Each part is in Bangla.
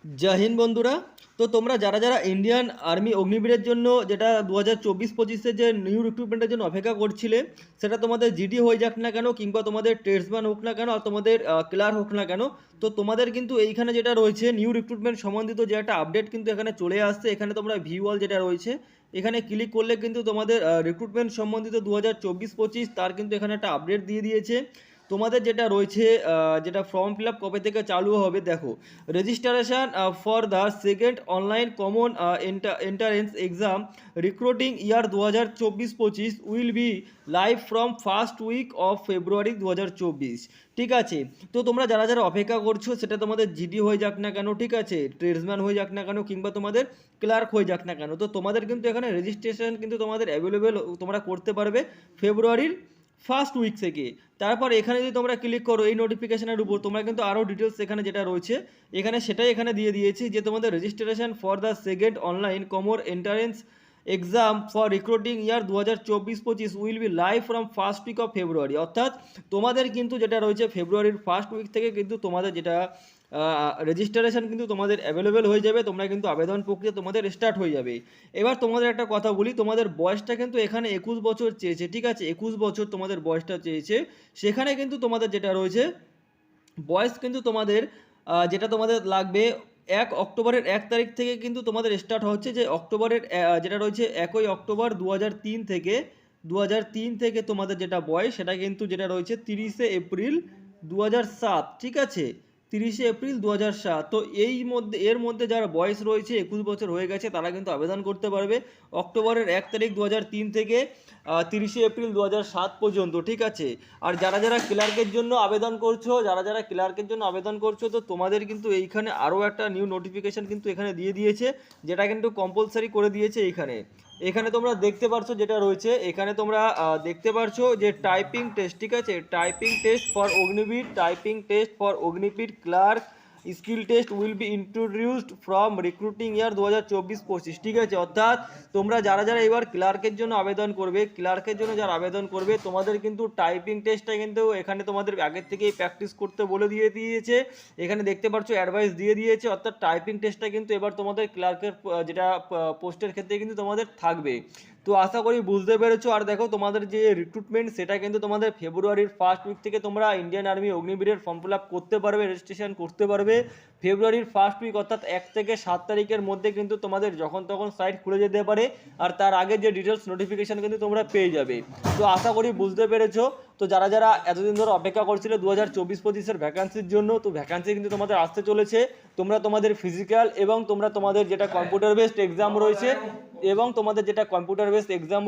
জয় হিন্দ বন্ধুরা। তো তোমরা যারা যারা ইন্ডিয়ান আর্মি অগ্নিবীরের জন্য যেটা 2024-25 যে নিউ রিক্রুটমেন্টের জন্য অপেক্ষা করছিলে, সেটা তোমাদের জিডি হয়ে যাক না কেন কিংবা তোমাদের ট্রেডসম্যান হোক না কেন আর তোমাদের ক্লার্ক হোক না কেন, তো তোমাদের কিন্তু এইখানে যেটা রয়েছে নিউ রিক্রুটমেন্ট সম্বন্ধিত যে একটা আপডেট কিন্তু এখানে চলে আসছে। এখানে তোমরা ভিউ অল যেটা রয়েছে এখানে ক্লিক করলে কিন্তু তোমাদের রিক্রুটমেন্ট সম্বন্ধিত 2024-25 তার কিন্তু এখানে একটা আপডেট দিয়ে দিয়েছে। তোমাদের যেটা রয়েছে যেটা ফর্ম ফিল আপ কবে থেকে চালু হবে দেখো, registration for the second online common entrance exam recruiting year 2024-25 will be live from first week of February 2024। ঠিক আছে, তো তোমরা যারা যারা অপেক্ষা করছো সেটা তোমাদের জিডি হয়ে যাক না কেন, ঠিক আছে, ট্রেডসম্যান হয়ে যাক না কেন কিংবা তোমাদের ক্লার্ক হয়ে যাক না কেন, তো তোমাদের কিন্তু এখানে রেজিস্ট্রেশন কিন্তু তোমাদের অ্যাভেলেবেল তোমরা করতে পারবে ফেব্রুয়ারির ফার্স্ট উইক থেকে। তারপর এখানে যদি তোমরা ক্লিক করো এই নোটিফিকেশনের উপর, তোমরা কিন্তু আরও ডিটেলস এখানে যেটা রয়েছে এখানে সেটাই এখানে দিয়ে দিয়েছি যে তোমাদের registration for the second online common entrance exam for recruiting year 2024-25 will be live from first week of February. অর্থাৎ তোমাদের কিন্তু যেটা রয়েছে ফেব্রুয়ারির ফার্স্ট উইক থেকে কিন্তু তোমাদের যেটা রেজিস্ট্রেশন কিন্তু তোমাদের অ্যাভেলেবেল হয়ে যাবে, তোমরা কিন্তু আবেদন প্রক্রিয়া তোমাদের স্টার্ট হয়ে যাবে। এবার তোমাদের একটা কথা বলি, তোমাদের বয়সটা কিন্তু এখানে 21 বছর চেয়েছে, ঠিক আছে, 21 বছর তোমাদের বয়সটা চেয়েছে। সেখানে কিন্তু তোমাদের যেটা রয়েছে বয়স কিন্তু তোমাদের যেটা তোমাদের লাগবে 1 অক্টোবরের 1 তারিখ থেকে কিন্তু তোমাদের স্টার্ট হচ্ছে, যে অক্টোবরের যেটা রয়েছে 1 অক্টোবর 2003 থেকে 2003 থেকে তোমাদের যেটা বয়স সেটা কিন্তু যেটা রয়েছে 30 এপ্রিল 2007, ঠিক আছে, 30 এপ্রিল 2007। তো এর মধ্যে যার বয়স রয়েছে 21 বছর হয়ে গেছে তারা কিন্তু আবেদন করতে পারবে অক্টোবরের 1 তারিখ 2003 থেকে 30 এপ্রিল 2007 পর্যন্ত, ঠিক আছে। আর যারা যারা ক্লার্কের জন্য আবেদন করছো, তো তোমাদের কিন্তু এইখানে আরও একটা নিউ নোটিফিকেশান কিন্তু এখানে দিয়ে দিয়েছে, যেটা কিন্তু কম্পালসারি করে দিয়েছে। এখানে তোমরা দেখতে পারছো যেটা রয়েছে, এখানে তোমরা দেখতে পারছো যে টাইপিং টেস্ট, ঠিক আছে, typing test for Agniveer clerk skill test will be introduced from recruiting year 2024-25, ঠিক আছে। অর্থাৎ তোমরা যারা যারা এবার ক্লার্কের জন্য আবেদন করবে তোমাদের কিন্তু টাইপিং টেস্টটা কিন্তু এখানে তোমাদের আগের থেকেই প্র্যাকটিস করতে বলে দিয়েছে। এখানে দেখতে পাচ্ছ অ্যাডভাইস দিয়ে দিয়েছে, অর্থাৎ টাইপিং টেস্টটা কিন্তু এবার তোমাদের ক্লার্কের যেটা পোস্টের ক্ষেত্রে কিন্তু তোমাদের থাকবে। তো আশা করি বুঝতে পেরেছো। আর দেখো তোমাদের যে রিক্রুটমেন্ট সেটা কিন্তু তোমাদের ফেব্রুয়ারির ফার্স্ট উইক থেকে তোমরা ইন্ডিয়ান আর্মি অগ্নিবীরের ফর্ম ফিল আপ করতে পারবে, রেজিস্ট্রেশন করতে পারবে ফেব্রুয়ারির ফার্স্ট উইক, অর্থাৎ 1 থেকে 7 তারিখের মধ্যে কিন্তু তোমাদের যখন তখন সাইট খুলে যেতে পারে। আর তার আগে যে ডিটেলস নোটিফিকেশান কিন্তু তোমরা পেয়ে যাবে। তো আশা করি বুঝতে পেরেছো। তো যারা যারা এতদিন ধরে অপেক্ষা করছিলে 2024-25 ভ্যাকান্সির জন্য, তো ভ্যাকান্সি কিন্তু তোমাদের আসতে চলেছে। তোমরা তোমাদের ফিজিক্যাল এবং তোমাদের যেটা কম্পিউটার বেসড এক্সাম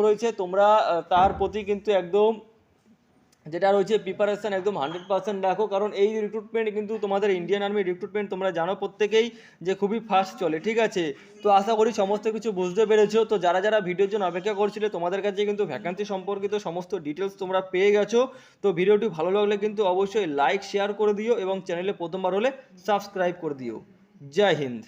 রয়েছে তোমরা তার প্রতি কিন্তু একদম যেটা রয়েছে প্রিপারেশন একদম 100% রাখো, কারণ এই রিক্রুটমেন্ট কিন্তু তোমাদের ইন্ডিয়ান আর্মি রিক্রুটমেন্ট তোমরা জানো প্রত্যেকেই যে খুবই ফাস্ট চলে, ঠিক আছে। তো আশা করি সমস্ত কিছু বুঝতে পেরেছো। তো যারা যারা ভিডিওর জন্য অপেক্ষা করছিলে তোমাদের কাছে কিন্তু ভ্যাকান্সি সম্পর্কিত সমস্ত ডিটেলস তোমরা পেয়ে গেছো। তো ভিডিওটি ভালো লাগলে কিন্তু অবশ্যই লাইক শেয়ার করে দিও এবং চ্যানেলে প্রথমবার হলে সাবস্ক্রাইব করে দিও। জয় হিন্দ।